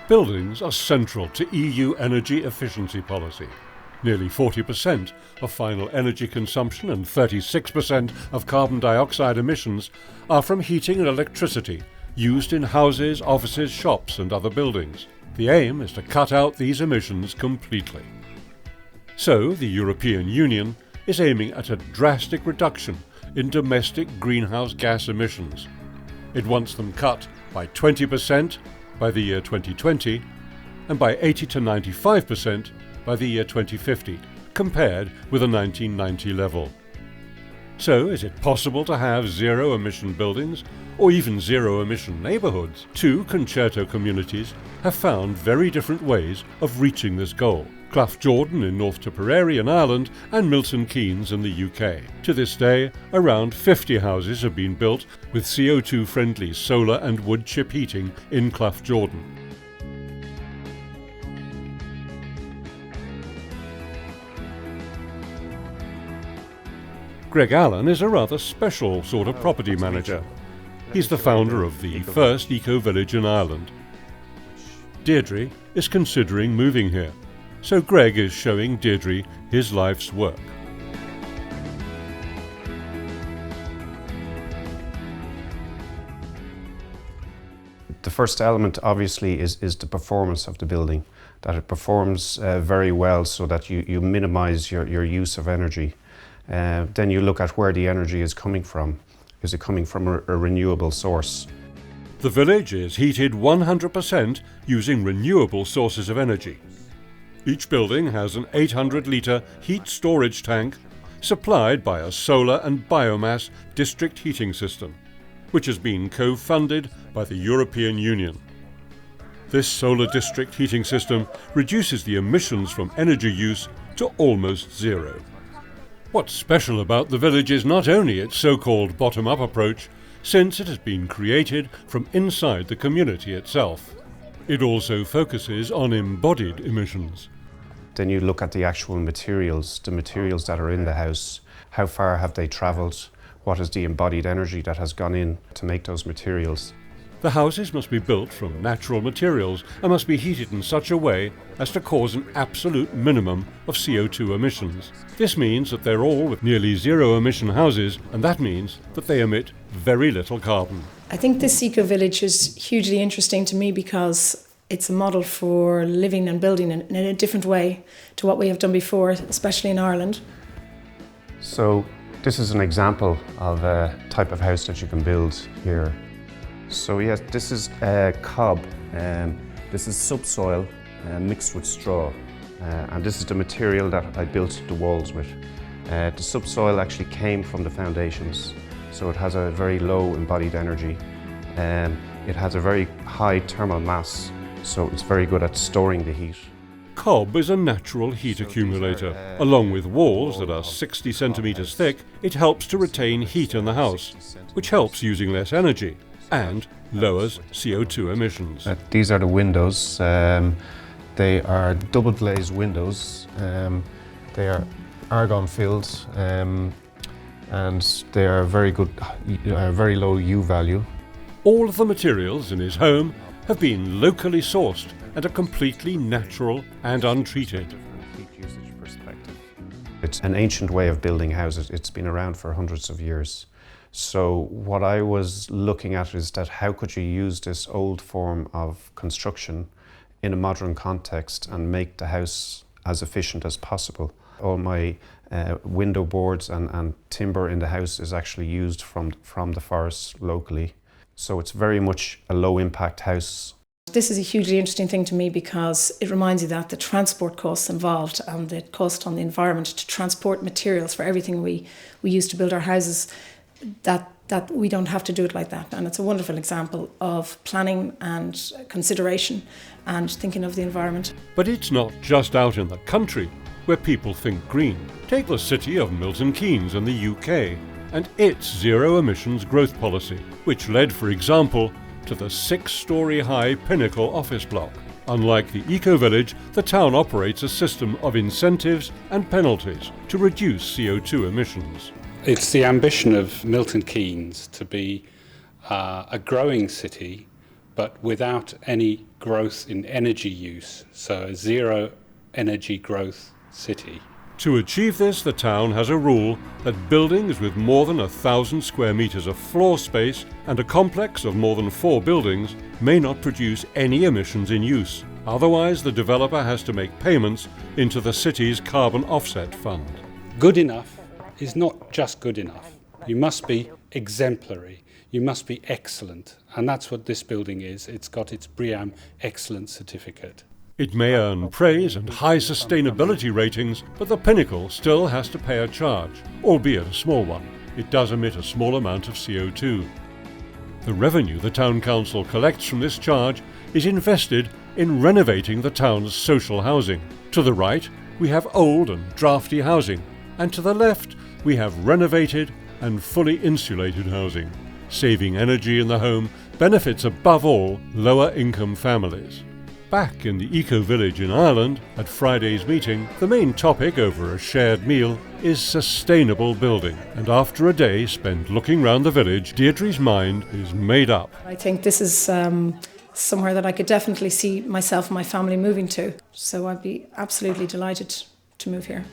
Buildings are central to EU energy efficiency policy. Nearly 40% of final energy consumption and 36% of carbon dioxide emissions are from heating and electricity used in houses, offices, shops and other buildings. The aim is to cut out these emissions completely. So, the European Union is aiming at a drastic reduction in domestic greenhouse gas emissions. It wants them cut by 20% by the year 2020 and by 80 to 95% by the year 2050, compared with a 1990 level. So, is it possible to have zero-emission buildings or even zero-emission neighbourhoods? Two concerto communities have found very different ways of reaching this goal. Cloughjordan in North Tipperary in Ireland and Milton Keynes in the UK. To this day, around 50 houses have been built with CO2-friendly solar and wood chip heating in Cloughjordan. Greg Allen is a rather special sort of property manager. He's the founder of the first eco-village in Ireland. Deirdre is considering moving here, so Greg is showing Deirdre his life's work. The first element obviously is the performance of the building, that it performs very well so that you minimise your use of energy. Then you look at where the energy is coming from. Is it coming from a renewable source? The village is heated 100% using renewable sources of energy. Each building has an 800-litre heat storage tank supplied by a solar and biomass district heating system, which has been co-funded by the European Union. This solar district heating system reduces the emissions from energy use to almost zero. What's special about the village is not only its so-called bottom-up approach, since it has been created from inside the community itself. It also focuses on embodied emissions. Then you look at the actual materials, the materials that are in the house. How far have they travelled? What is the embodied energy that has gone in to make those materials? The houses must be built from natural materials and must be heated in such a way as to cause an absolute minimum of CO2 emissions. This means that they're all with nearly zero-emission houses, and that means that they emit very little carbon. I think this eco-village is hugely interesting to me because it's a model for living and building in a different way to what we have done before, especially in Ireland. So this is an example of a type of house that you can build here. So yes, this is cob. This is subsoil mixed with straw. And this is the material that I built the walls with. The subsoil actually came from the foundations. So it has a very low embodied energy. It has a very high thermal mass. So it's very good at storing the heat. Cob is a natural heat accumulator. Along with walls that are 60 centimetres thick, it helps to retain heat in the house, which helps using less energy and lowers CO2 emissions. These are the windows. They are double glazed windows. They are argon filled and they are very good, very low U value. All of the materials in his home have been locally sourced and are completely natural and untreated. It's an ancient way of building houses. It's been around for hundreds of years. So what I was looking at is that how could you use this old form of construction in a modern context and make the house as efficient as possible. All my window boards and timber in the house is actually used from the forest locally. So it's very much a low impact house. This is a hugely interesting thing to me because it reminds you that the transport costs involved and the cost on the environment to transport materials for everything we use to build our houses, that we don't have to do it like that. And it's a wonderful example of planning and consideration and thinking of the environment. But it's not just out in the country where people think green. Take the city of Milton Keynes in the UK and its zero emissions growth policy, which led, for example, to the 6-storey high Pinnacle office block. Unlike the eco-village, the town operates a system of incentives and penalties to reduce CO2 emissions. It's the ambition of Milton Keynes to be a growing city, but without any growth in energy use, so a zero energy growth city. To achieve this, the town has a rule that buildings with more than 1,000 square metres of floor space and a complex of more than 4 buildings may not produce any emissions in use. Otherwise, the developer has to make payments into the city's carbon offset fund. Good enough is not just good enough. You must be exemplary. You must be excellent. And that's what this building is. It's got its BREEAM Excellent certificate. It may earn praise and high sustainability ratings, but the pinnacle still has to pay a charge, albeit a small one. It does emit a small amount of CO2. The revenue the Town Council collects from this charge is invested in renovating the town's social housing. To the right, we have old and drafty housing, and to the left, we have renovated and fully insulated housing. Saving energy in the home benefits above all lower income families. Back in the eco-village in Ireland, at Friday's meeting, the main topic over a shared meal is sustainable building. And after a day spent looking round the village, Deirdre's mind is made up. I think this is somewhere that I could definitely see myself and my family moving to. So I'd be absolutely delighted to move here.